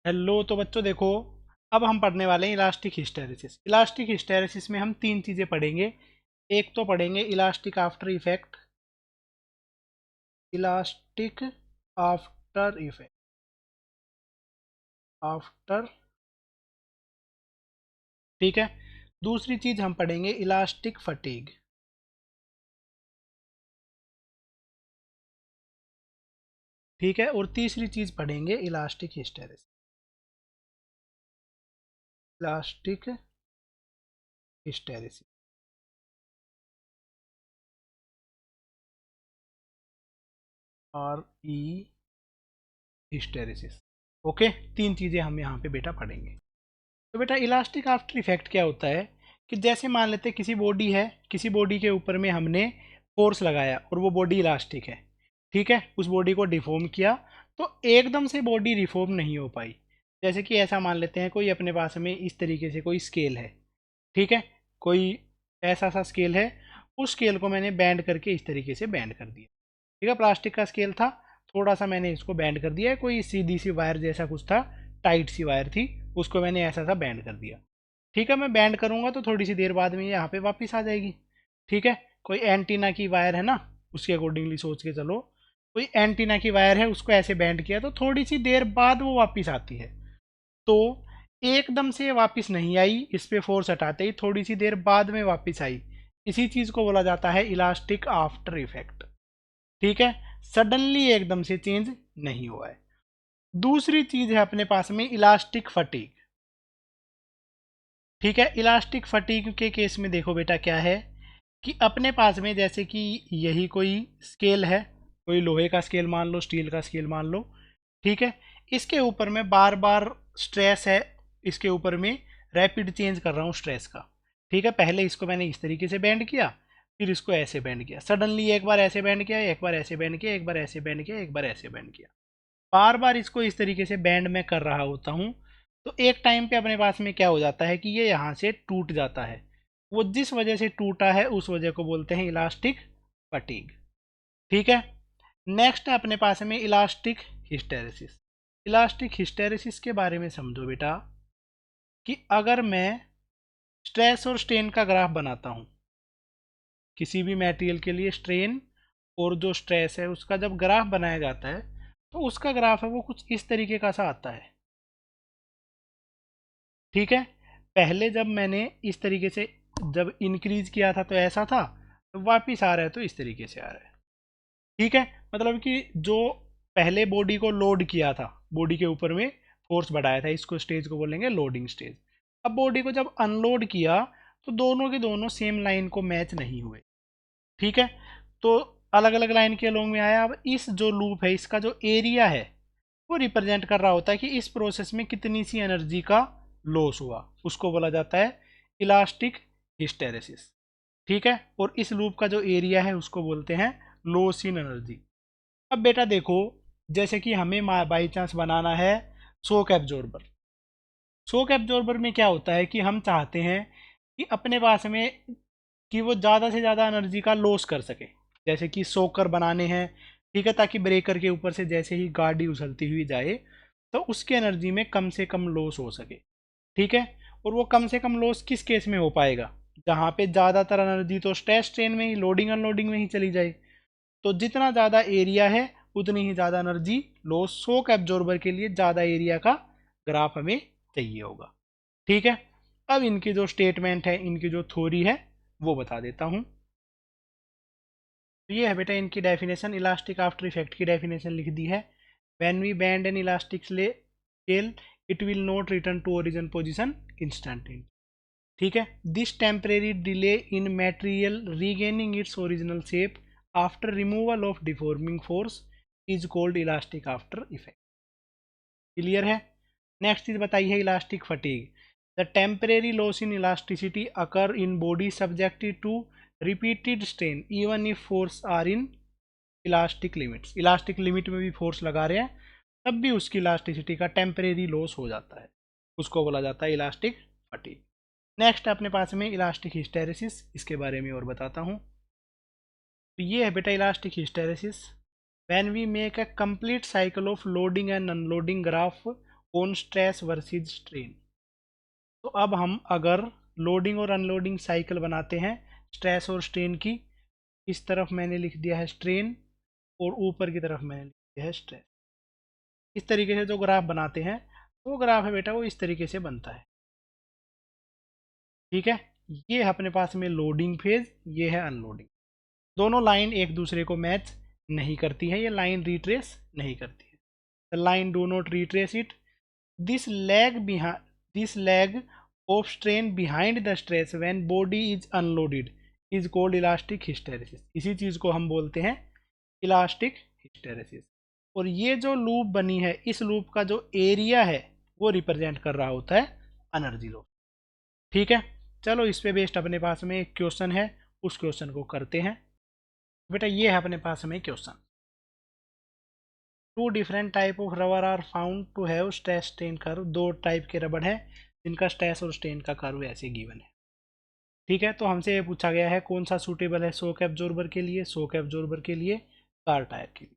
Hello. तो बच्चों देखो, अब हम पढ़ने वाले हैं इलास्टिक हिस्टैरिसीस। इलास्टिक हिस्टैरिसीस में हम तीन चीज़ें पढ़ेंगे। एक तो पढ़ेंगे elastic after effect, elastic after effect, after, ठीक है। दूसरी चीज़ हम पढ़ेंगे इलास्टिक फटीग, ठीक है। और तीसरी चीज़ पढ़ेंगे elastic hysteresis, elastic hysteresis, RE hysteresis. Okay, तीन चीज़ें हम यहाँ पे बेटा पढ़ेंगे। तो बेटा इलास्टिक आफ्टर इफेक्ट क्या होता है कि जैसे मान लेते हैं किसी बॉडी है, किसी बॉडी के ऊपर में हमने फोर्स लगाया और वो बॉडी इलास्टिक है, ठीक है। उस बॉडी को डिफॉर्म किया तो एकदम से बॉडी रिफॉर्म नहीं हो पाई। जैसे कि ऐसा मान लेते हैं कोई अपने पास में इस तरीके से कोई स्केल है, ठीक है। कोई ऐसा सा स्केल है, उस स्केल को मैंने बैंड करके इस तरीके से बैंड कर दिया, ठीक है। प्लास्टिक का स्केल था, थोड़ा सा मैंने इसको बैंड कर दिया, कोई सीधी सी वायर जैसा कुछ था, टाइट सी वायर थी, उसको मैंने ऐसा सा बैंड कर दिया, ठीक है। मैं बैंड करूँगा तो थोड़ी सी देर बाद में यहाँ पे वापस आ जाएगी, ठीक है। कोई एंटीना की वायर है ना, उसके अकॉर्डिंगली सोच के चलो, कोई एंटीना की वायर है, उसको ऐसे बैंड किया तो थोड़ी सी देर बाद वो वापस आती है। तो एकदम से वापस नहीं आई, इस पे फोर्स हटाते ही थोड़ी सी देर बाद में वापस आई। इसी चीज़ को बोला जाता है इलास्टिक आफ्टर इफेक्ट, ठीक है। सडनली एकदम से चेंज नहीं हुआ है। दूसरी चीज है अपने पास में इलास्टिक फटीग, ठीक है। इलास्टिक फटीग के केस में देखो बेटा क्या है कि अपने पास में जैसे कि यही कोई स्केल है, कोई लोहे का स्केल मान लो, स्टील का स्केल मान लो, ठीक है। इसके ऊपर में बार बार स्ट्रेस है, इसके ऊपर में रैपिड चेंज कर रहा हूँ स्ट्रेस का, ठीक है। पहले इसको मैंने इस तरीके से बैंड किया, फिर इसको ऐसे बैंड किया, सडनली एक बार ऐसे बैंड किया, एक बार ऐसे बैंड किया, एक बार ऐसे बैंड किया, एक बार ऐसे बैंड किया, बार बार इसको इस तरीके से बैंड में कर रहा होता हूँ। तो एक टाइम पे अपने पास में क्या हो जाता है कि ये यहाँ से टूट जाता है। वो जिस वजह से टूटा है उस वजह को बोलते हैं इलास्टिक फटीग, ठीक है। नेक्स्ट है अपने पास में इलास्टिक हिस्टेरेसिस। इलास्टिक हिस्टेरेसिस के बारे में समझो बेटा कि अगर मैं स्ट्रेस और स्ट्रेन का ग्राफ बनाता हूँ, किसी भी मटेरियल के लिए स्ट्रेन और जो स्ट्रेस है उसका जब ग्राफ बनाया जाता है तो उसका ग्राफ है वो कुछ इस तरीके का सा आता है, ठीक है। पहले जब मैंने इस तरीके से जब इंक्रीज किया था तो ऐसा था, तो वापिस आ रहा है तो इस तरीके से आ रहा है, ठीक है। मतलब कि जो पहले बॉडी को लोड किया था, बॉडी के ऊपर में फोर्स बढ़ाया था, इसको स्टेज को बोलेंगे लोडिंग स्टेज। अब बॉडी को जब अनलोड किया तो दोनों के दोनों सेम लाइन को मैच नहीं हुए, ठीक है। तो अलग अलग लाइन के अलोंग में आया। अब इस जो लूप है इसका जो एरिया है वो रिप्रेजेंट कर रहा होता है कि इस प्रोसेस में कितनी सी एनर्जी का लॉस हुआ, उसको बोला जाता है इलास्टिक हिस्टेरेसिस, ठीक है। और इस लूप का जो एरिया है उसको बोलते हैं लॉस इन एनर्जी। अब बेटा देखो, जैसे कि हमें बाई चांस बनाना है शॉक एब्जॉर्बर। शॉक एब्जॉर्बर में क्या होता है कि हम चाहते हैं कि अपने पास में कि वो ज़्यादा से ज़्यादा एनर्जी का लॉस कर सके। जैसे कि सोकर बनाने हैं, ठीक है, ताकि ब्रेकर के ऊपर से जैसे ही गाड़ी उछलती हुई जाए तो उसकी एनर्जी में कम से कम लॉस हो सके, ठीक है। और वो कम से कम लॉस किस केस में हो पाएगा, जहाँ पे ज़्यादातर एनर्जी तो स्ट्रेस ट्रेन में ही, लोडिंग अनलोडिंग में ही चली जाए। तो जितना ज़्यादा एरिया है उतनी ही ज़्यादा एनर्जी लॉस। शॉक एब्जॉर्बर के लिए ज़्यादा एरिया का ग्राफ हमें चाहिए होगा, ठीक है। अब इनकी जो स्टेटमेंट है, इनकी जो थ्योरी है वो बता देता हूँ। तो ये है बेटा इनकी डेफिनेशन, इलास्टिक आफ्टर इफेक्ट की डेफिनेशन लिख दी है। When we bend an elastic scale it will not return to origin position instantly, ठीक है। This temporary delay in material regaining its original shape after removal of deforming force is called elastic after effect. Clear है। Next चीज बताई है elastic fatigue. The temporary loss in elasticity occur in body subjected to repeated strain even if force are in elastic limits. Elastic limit में भी force लगा रहे हैं तब भी उसकी इलास्टिसिटी का टेम्परेरी लॉस हो जाता है, उसको बोला जाता है इलास्टिक फटीग। नेक्स्ट अपने पास में इलास्टिक हिस्टेरेसिस, इसके बारे में और बताता हूँ। तो ये है बेटा elastic hysteresis. When we make a complete cycle of loading and unloading graph on stress versus strain. तो अब हम अगर लोडिंग और अनलोडिंग साइकिल बनाते हैं स्ट्रेस और स्ट्रेन की, इस तरफ मैंने लिख दिया है स्ट्रेन और ऊपर की तरफ मैंने लिख दिया है स्ट्रेस। इस तरीके से जो ग्राफ बनाते हैं वो ग्राफ है बेटा वो इस तरीके से बनता है। ठीक है, ये है अपने पास में लोडिंग फेज, ये है अनलोडिंग। दोनों लाइन एक दूसरे को मैच नहीं करती है, ये लाइन रिट्रेस नहीं करती है। The line do not retrace it. This lag of strain behind the stress when body is unloaded is called elastic hysteresis. इसी चीज को हम बोलते हैं इलास्टिक हिस्टेरेसिस। और ये जो लूप बनी है, इस लूप का जो एरिया है वो रिप्रेजेंट कर रहा होता है एनर्जी लॉस। ठीक है, चलो इस पे बेस्ड अपने पास में एक क्वेश्चन है, उस क्वेश्चन को करते हैं। बेटा ये है अपने पास में question. Two different type of rubber are found to have stress strain curve. दो टाइप के रबर है जिनका स्ट्रेस और स्ट्रेन का कर्व ऐसे गिवन है। ठीक है, तो हमसे ये पूछा गया है कौन सा सूटेबल है शॉक एब्जॉर्बर के लिए, शॉक एब्जॉर्बर के लिए, कार टायर के लिए।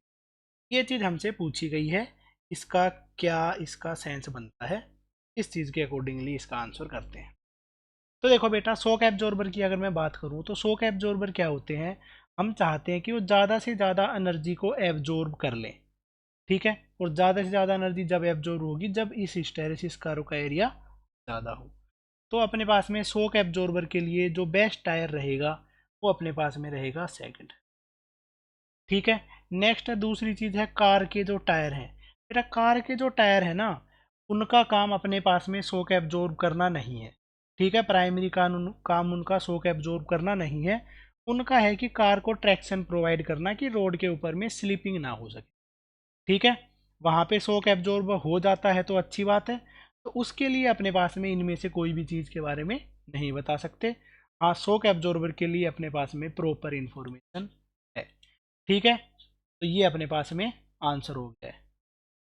ये चीज़ हमसे पूछी गई है, इसका क्या इसका सेंस बनता है, इस चीज़ के अकॉर्डिंगली इसका आंसर करते हैं। तो देखो बेटा, शॉक एब्जॉर्बर की अगर मैं बात करूँ तो शॉक एब्जॉर्बर क्या होते हैं, हम चाहते हैं कि वो ज़्यादा से ज़्यादा एनर्जी को एब्जॉर्ब कर लें। ठीक है, और ज़्यादा से ज़्यादा एनर्जी जब एब्जॉर्ब होगी जब इस हिस्टैरिसीस कर्व का एरिया ज़्यादा हो। तो अपने पास में शॉक एब्जॉर्बर के लिए जो बेस्ट टायर रहेगा वो अपने पास में रहेगा सेकंड। ठीक है, नेक्स्ट दूसरी चीज़ है कार के जो टायर हैं। बेटा कार के जो टायर है ना, उनका काम अपने पास में शॉक एब्जॉर्ब करना नहीं है। ठीक है, प्राइमरी काम उनका शॉक एब्जॉर्ब करना नहीं है, उनका है कि कार को ट्रैक्शन प्रोवाइड करना कि रोड के ऊपर में स्लिपिंग ना हो सके। ठीक है, वहाँ पे शॉक एब्जॉर्ब हो जाता है तो अच्छी बात है, तो उसके लिए अपने पास में इनमें से कोई भी चीज़ के बारे में नहीं बता सकते। हाँ, शॉक एब्जॉर्बर के लिए अपने पास में प्रॉपर इंफॉर्मेशन है। ठीक है, तो ये अपने पास में आंसर हो गया है।